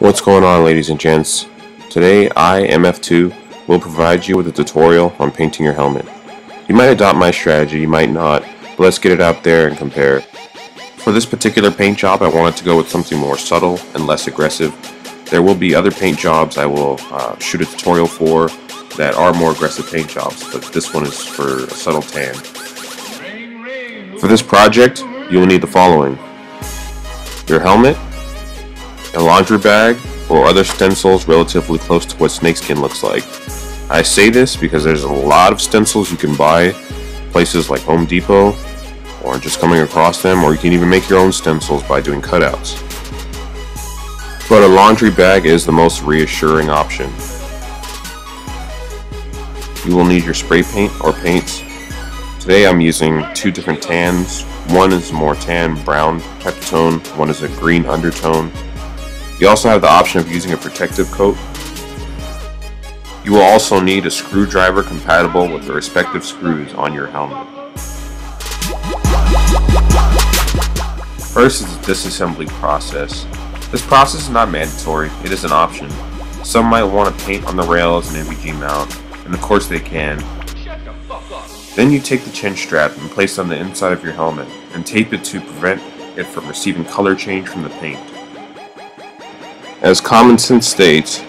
What's going on, ladies and gents? Today I, MF2, will provide you with a tutorial on painting your helmet. You might adopt my strategy, you might not, but let's get it out there and compare. For this particular paint job, I wanted to go with something more subtle and less aggressive. There will be other paint jobs I will shoot a tutorial for that are more aggressive paint jobs, but this one is for a subtle tan. For this project, you will need the following: your helmet, a laundry bag, or other stencils relatively close to what snakeskin looks like. I say this because there's a lot of stencils you can buy places like Home Depot, or just coming across them, or you can even make your own stencils by doing cutouts. But a laundry bag is the most reassuring option. You will need your spray paint or paints. Today I'm using two different tans. One is more tan brown type of tone, one is a green undertone. You also have the option of using a protective coat. You will also need a screwdriver compatible with the respective screws on your helmet. First is the disassembly process. This process is not mandatory, it is an option. Some might want to paint on the rails and NVG mount, and of course they can. Then you take the chin strap and place it on the inside of your helmet and tape it to prevent it from receiving color change from the paint. As common sense states,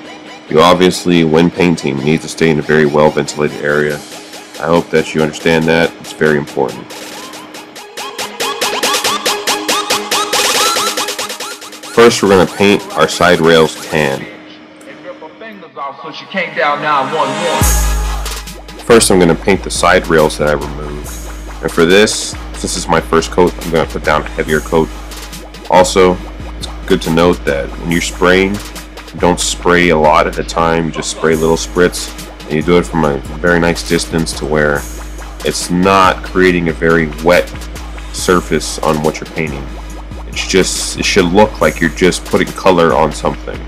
you obviously, when painting, need to stay in a very well ventilated area. I hope that you understand that. It's very important. First, we're going to paint our side rails tan. First, I'm going to paint the side rails that I removed. And for this, since this is my first coat, I'm going to put down a heavier coat. Also, it's good to note that when you're spraying, you don't spray a lot at a time, you just spray little spritz, and you do it from a very nice distance to where it's not creating a very wet surface on what you're painting. It should look like you're just putting color on something.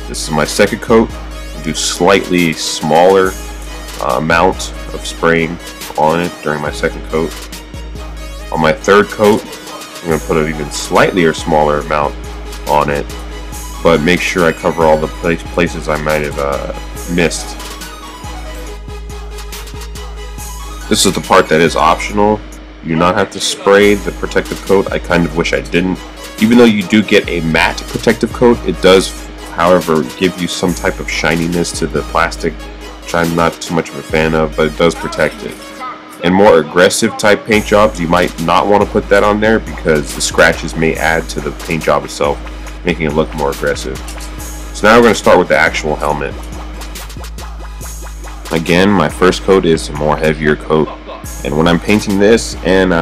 This is my second coat. I'll do slightly smaller amount of spraying on it during my second coat. On my third coat, I'm going to put an even slightly or smaller amount on it, but make sure I cover all the places I might have missed. This is the part that is optional. You do not have to spray the protective coat. I kind of wish I didn't. Even though you do get a matte protective coat, it does, however, give you some type of shininess to the plastic, which I'm not too much of a fan of, but it does protect it. In more aggressive type paint jobs, you might not want to put that on there because the scratches may add to the paint job itself, making it look more aggressive. So now we're going to start with the actual helmet. Again, my first coat is a more heavier coat, and when I'm painting this and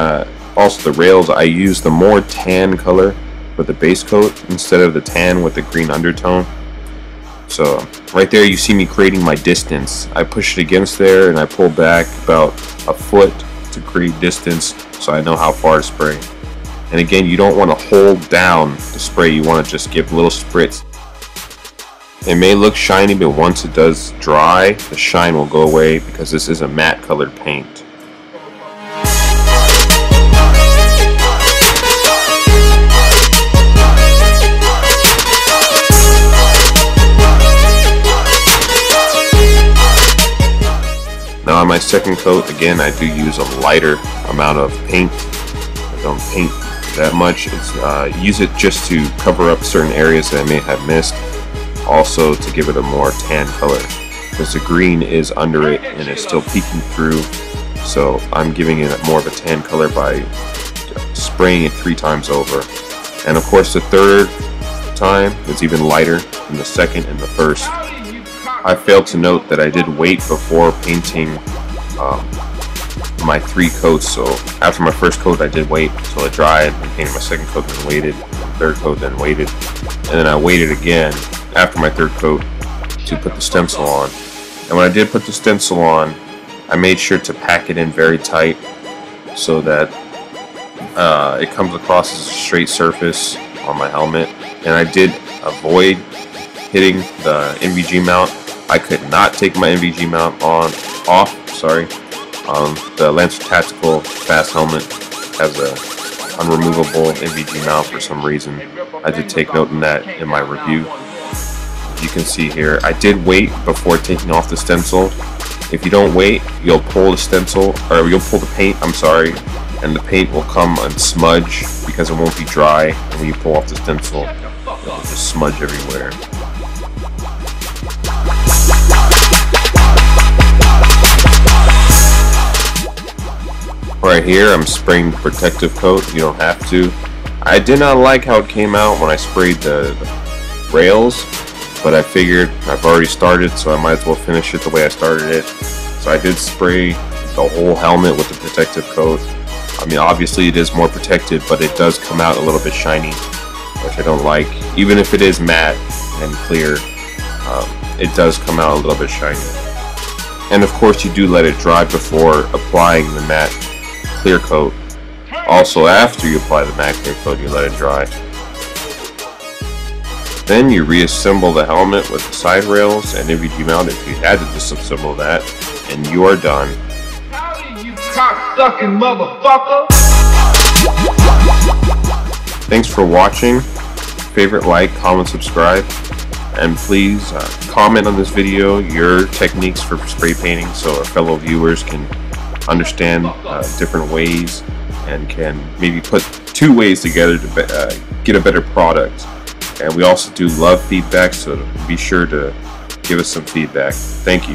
also the rails, I use the more tan color for the base coat instead of the tan with the green undertone. So right there you see me creating my distance. I push it against there and I pull back about a foot to create distance so I know how far to spray. And again, you don't want to hold down the spray, you want to just give little spritz. It may look shiny, but once it does dry, the shine will go away because this is a matte colored paint. Now on my second coat, again, I do use a lighter amount of paint. I don't paint that much. Use it just to cover up certain areas that I may have missed. Also to give it a more tan color, because the green is under it and it's still peeking through. So I'm giving it more of a tan color by spraying it 3 times over. And of course the third time is even lighter than the second and the first. I failed to note that I did wait before painting my 3 coats. So after my first coat I did wait until it dried and painted my second coat, then waited, third coat, then waited, and then I waited again after my third coat to put the stencil on. And when I did put the stencil on, I made sure to pack it in very tight so that it comes across as a straight surface on my helmet. And I did avoid hitting the NVG mount. I could not take my NVG mount off. The Lancer Tactical Fast Helmet has a unremovable NVG mount for some reason. I did take note in that in my review. You can see here, I did wait before taking off the stencil. If you don't wait, you'll pull the stencil, or you'll pull the paint, I'm sorry, and the paint will come and smudge because it won't be dry. And when you pull off the stencil, it'll just smudge everywhere. Right here, I'm spraying the protective coat. You don't have to. I did not like how it came out when I sprayed the rails, but I figured I've already started, so I might as well finish it the way I started it. So I did spray the whole helmet with the protective coat. I mean, obviously it is more protected, but it does come out a little bit shiny, which I don't like. Even if it is matte and clear, it does come out a little bit shiny. And of course you do let it dry before applying the matte clear coat. Also, after you apply the matte clear coat, you let it dry. Then you reassemble the helmet with the side rails and NVG mount if you had to disassemble that, and you are done. Howdy, you cock-sucking motherfucker! Thanks for watching. Favorite, like, comment, subscribe, and please comment on this video your techniques for spray painting so our fellow viewers can understand different ways and can maybe put two ways together to get a better product. And we also do love feedback, so be sure to give us some feedback. Thank you.